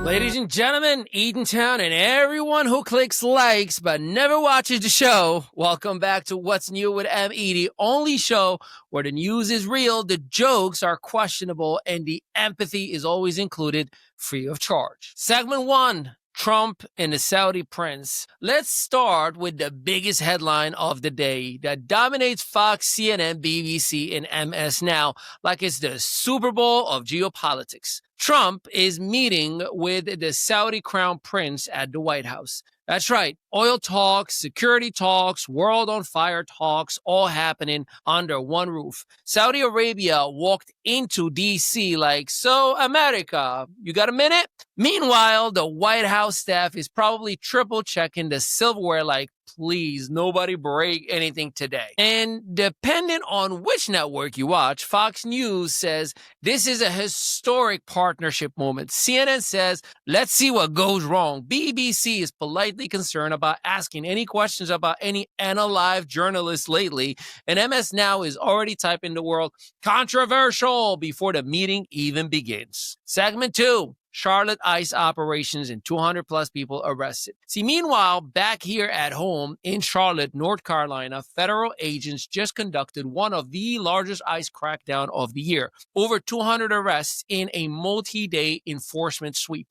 Ladies and gentlemen, Eatontown, and everyone who clicks likes but never watches the show, welcome back to What's New with M.E., the only show where the news is real, the jokes are questionable, and the empathy is always included free of charge. Segment 1, Trump and the Saudi prince. Let's start with the biggest headline of the day that dominates Fox, CNN, BBC, and MS Now like it's the Super Bowl of geopolitics. Trump is meeting with the Saudi crown prince at the White House. That's right. Oil talks, security talks, world on fire talks, all happening under one roof. Saudi Arabia walked into D.C. like, so America, you got a minute? Meanwhile, the White House staff is probably triple checking the silverware like, please, nobody break anything today. And depending on which network you watch, Fox News says this is a historic partnership moment. CNN says, let's see what goes wrong. BBC is politely concerned about asking any questions about any unalive journalists lately. And MS Now is already typing the word controversial before the meeting even begins. Segment 2. Charlotte ICE operations and 200 plus people arrested. See, meanwhile, back here at home in Charlotte, North Carolina, federal agents just conducted one of the largest ICE crackdown of the year. Over 200 arrests in a multi-day enforcement sweep.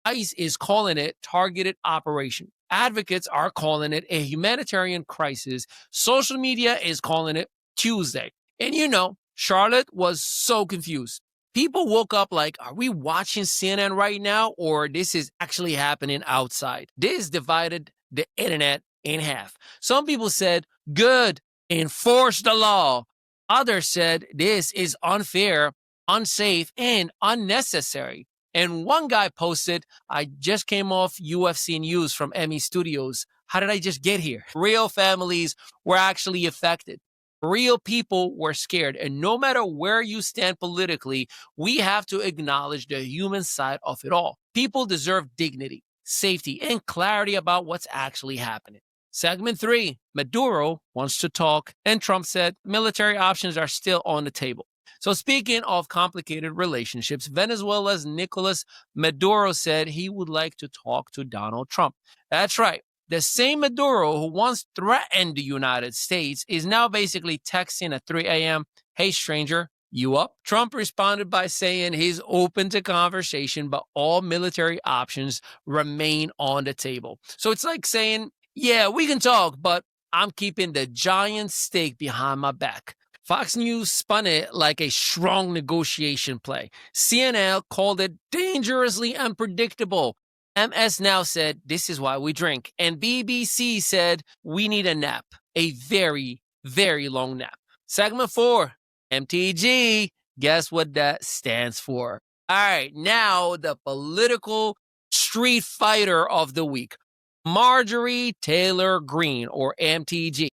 ICE is calling it targeted operation. Advocates are calling it a humanitarian crisis. Social media is calling it Tuesday. And you know, Charlotte was so confused. People woke up like, are we watching CNN right now, or this is actually happening outside? This divided the internet in half. Some people said, good, enforce the law. Others said, this is unfair, unsafe, and unnecessary. And one guy posted, I just came off UFC news from Emmy Studios. How did I just get here? Real families were actually affected. Real people were scared. And no matter where you stand politically, we have to acknowledge the human side of it all. People deserve dignity, safety, and clarity about what's actually happening. Segment 3, Maduro wants to talk, and Trump said military options are still on the table. So speaking of complicated relationships, Venezuela's Nicolás Maduro said he would like to talk to Donald Trump. That's right. The same Maduro who once threatened the United States is now basically texting at 3 a.m., hey, stranger, you up? Trump responded by saying he's open to conversation, but all military options remain on the table. So it's like saying, yeah, we can talk, but I'm keeping the giant stake behind my back. Fox News spun it like a strong negotiation play. CNN called it dangerously unpredictable. MS Now said, this is why we drink. And BBC said, we need a nap. A very, very long nap. Segment 4, MTG. Guess what that stands for? All right, now the political street fighter of the week. Marjorie Taylor Greene, or MTG.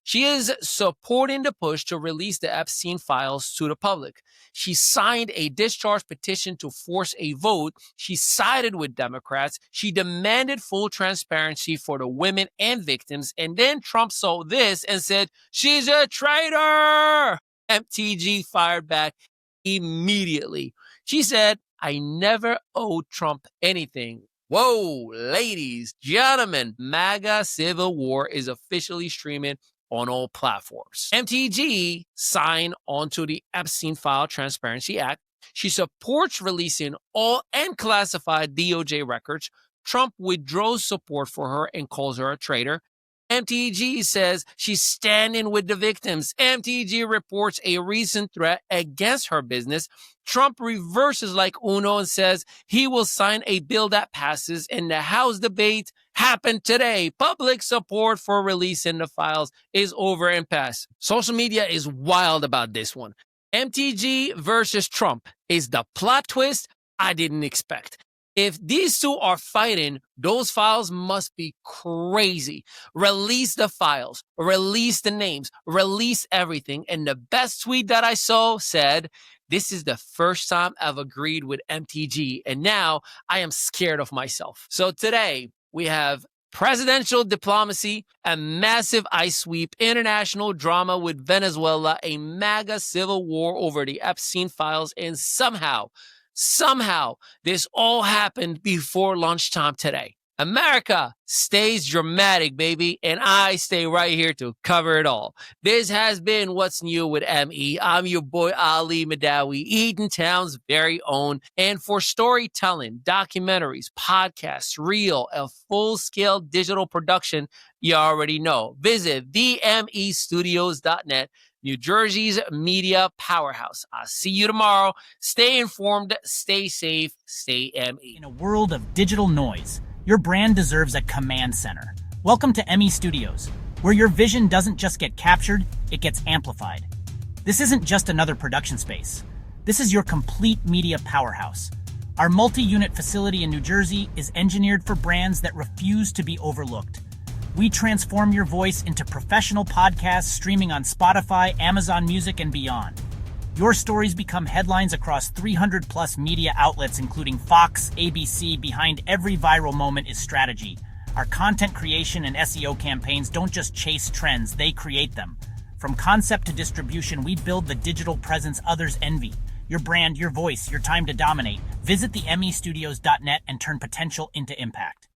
She is supporting the push to release the Epstein files to the public. She signed a discharge petition to force a vote. She sided with Democrats. She demanded full transparency for the women and victims. And then Trump saw this and said, she's a traitor. MTG fired back immediately. She said, I never owed Trump anything. Whoa, ladies, gentlemen, MAGA Civil War is officially streaming on all platforms. MTG signed onto the Epstein File Transparency Act. She supports releasing all unclassified DOJ records. Trump withdraws support for her and calls her a traitor. MTG says she's standing with the victims. MTG reports a recent threat against her business. Trump reverses like Uno and says he will sign a bill that passes, and the House debate happened today. Public support for releasing the files is over and past. Social media is wild about this one. MTG versus Trump is the plot twist I didn't expect. If these two are fighting, those files must be crazy. Release the files, release the names, release everything. And the best tweet that I saw said, this is the first time I've agreed with MTG, and now I am scared of myself. So today we have presidential diplomacy, a massive ICE sweep, international drama with Venezuela, a MAGA civil war over the Epstein files, and somehow Somehow, this all happened before lunchtime today. America stays dramatic, baby, and I stay right here to cover it all. This has been What's New with ME. I'm your boy Ali Mehdaoui, Eatontown's very own. And for storytelling, documentaries, podcasts, reel, a full-scale digital production, you already know. Visit themestudios.net, New Jersey's media powerhouse. I'll see you tomorrow. Stay informed, stay safe, stay ME. In a world of digital noise, your brand deserves a command center. Welcome to ME Studios, where your vision doesn't just get captured, it gets amplified. This isn't just another production space. This is your complete media powerhouse. Our multi-unit facility in New Jersey is engineered for brands that refuse to be overlooked. We transform your voice into professional podcasts streaming on Spotify, Amazon Music, and beyond. Your stories become headlines across 300-plus media outlets, including Fox, ABC. Behind every viral moment is strategy. Our content creation and SEO campaigns don't just chase trends, they create them. From concept to distribution, we build the digital presence others envy. Your brand, your voice, your time to dominate. Visit themestudios.net and turn potential into impact.